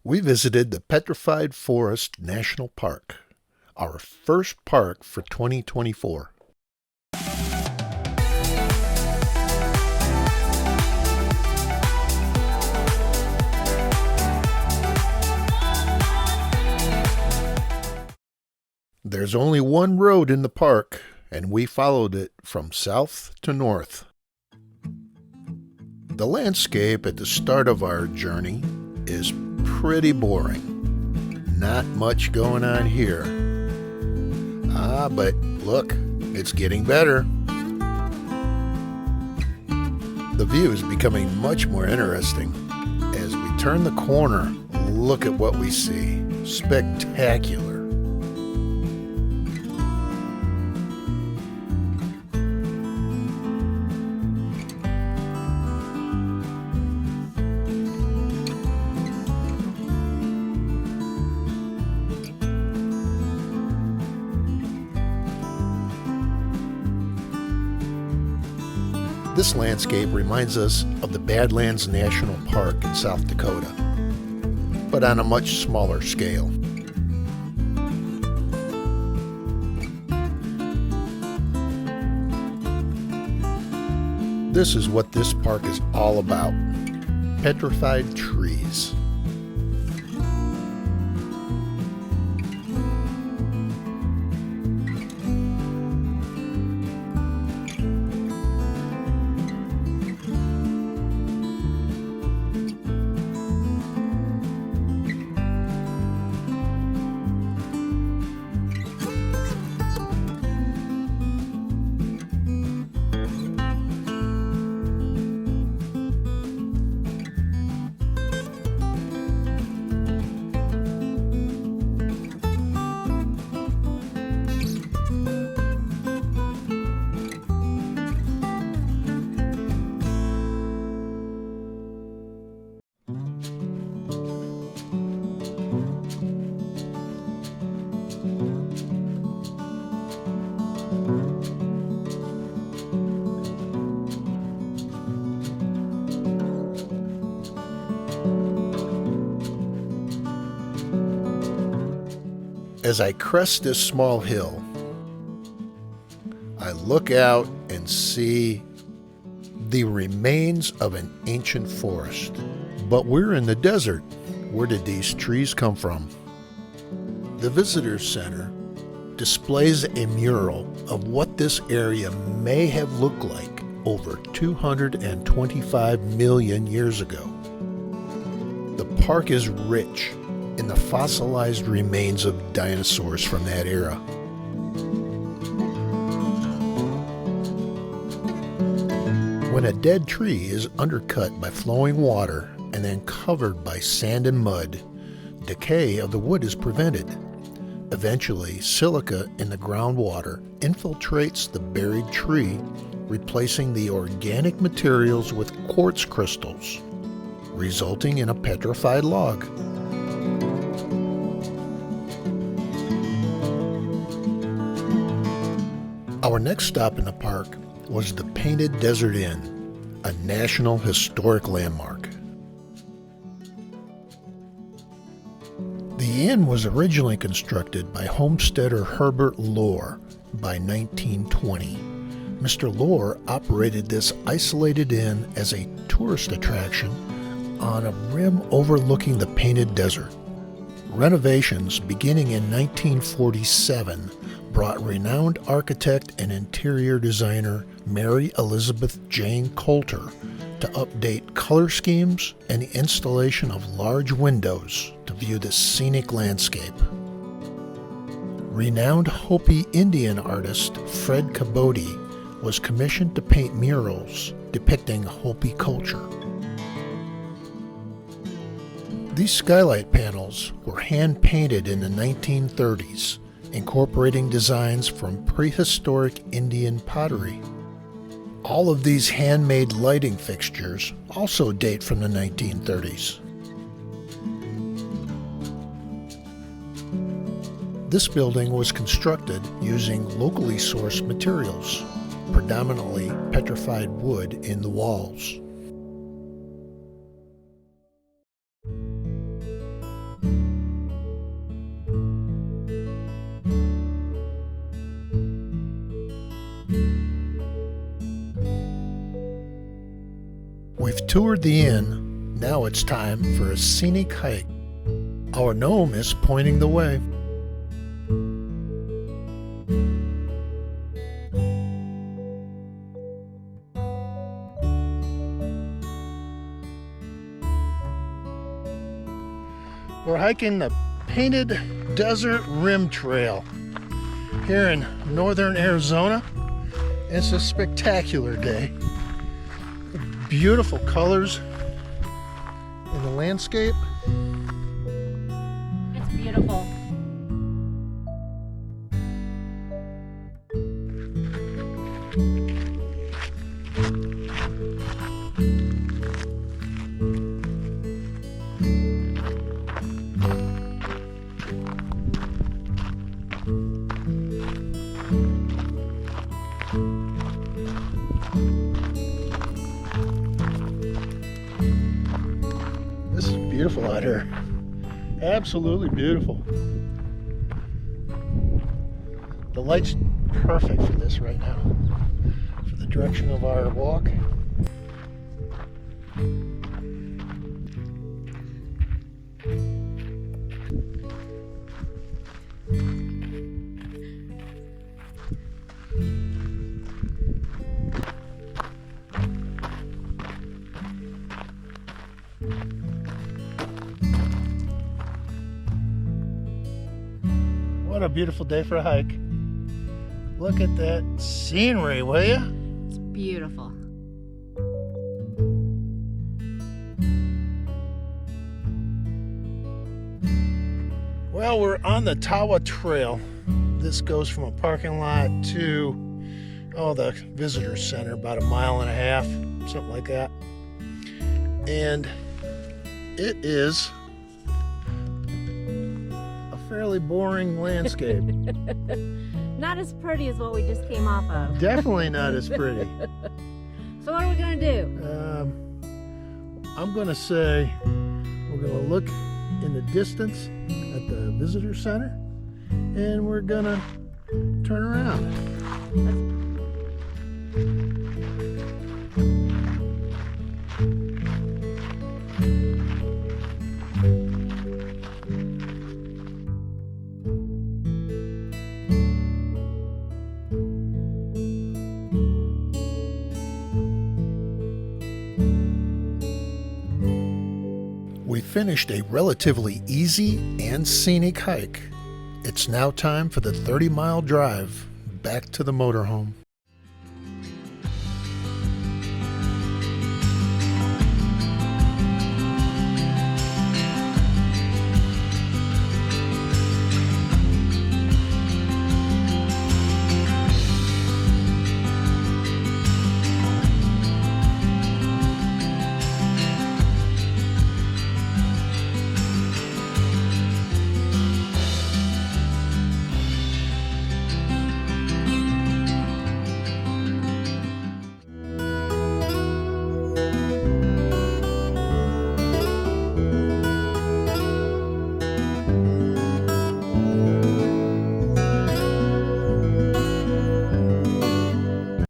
We visited the Petrified Forest National Park, our first park for 2024. There's only one road in the park, and we followed it from south to north. The landscape at the start of our journey is pretty boring. Not much going on here. But look, it's getting better. The view is becoming much more interesting. As we turn the corner, look at what we see. Spectacular. This landscape reminds us of the Badlands National Park in South Dakota, but on a much smaller scale. This is what this park is all about: petrified trees. As I crest this small hill, I look out and see the remains of an ancient forest. But we're in the desert. Where did these trees come from? The Visitor Center displays a mural of what this area may have looked like over 225 million years ago. The park is rich in the fossilized remains of dinosaurs from that era. When a dead tree is undercut by flowing water and then covered by sand and mud, decay of the wood is prevented. Eventually, silica in the groundwater infiltrates the buried tree, replacing the organic materials with quartz crystals, resulting in a petrified log. Our next stop in the park was the Painted Desert Inn, a National Historic Landmark. The inn was originally constructed by homesteader Herbert Lohr by 1920. Mr. Lohr operated this isolated inn as a tourist attraction on a rim overlooking the Painted Desert. Renovations beginning in 1947 brought renowned architect and interior designer Mary Elizabeth Jane Coulter to update color schemes and the installation of large windows to view the scenic landscape. Renowned Hopi Indian artist Fred Cabote was commissioned to paint murals depicting Hopi culture. These skylight panels were hand-painted in the 1930s, incorporating designs from prehistoric Indian pottery. All of these handmade lighting fixtures also date from the 1930s. This building was constructed using locally sourced materials, predominantly petrified wood in the walls. toured the inn. Now it's time for a scenic hike. Our gnome is pointing the way. We're hiking the Painted Desert Rim Trail here in northern Arizona. It's a spectacular day. Beautiful colors in the landscape. It's beautiful. This is beautiful out here. Absolutely beautiful. The light's perfect for this right now, for the direction of our walk. What a beautiful day for a hike. Look at that scenery, will ya? It's beautiful. Well, we're on the Tawa Trail. This goes from a parking lot to, the visitor center, about 1.5 miles, something like that. And it is a fairly boring landscape. Not as pretty as what we just came off of. Definitely not as pretty. So what are we going to do? I'm going to say we're going to look in the distance at the visitor center, and we're going to turn around. We finished a relatively easy and scenic hike. It's now time for the 30-mile drive back to the motorhome.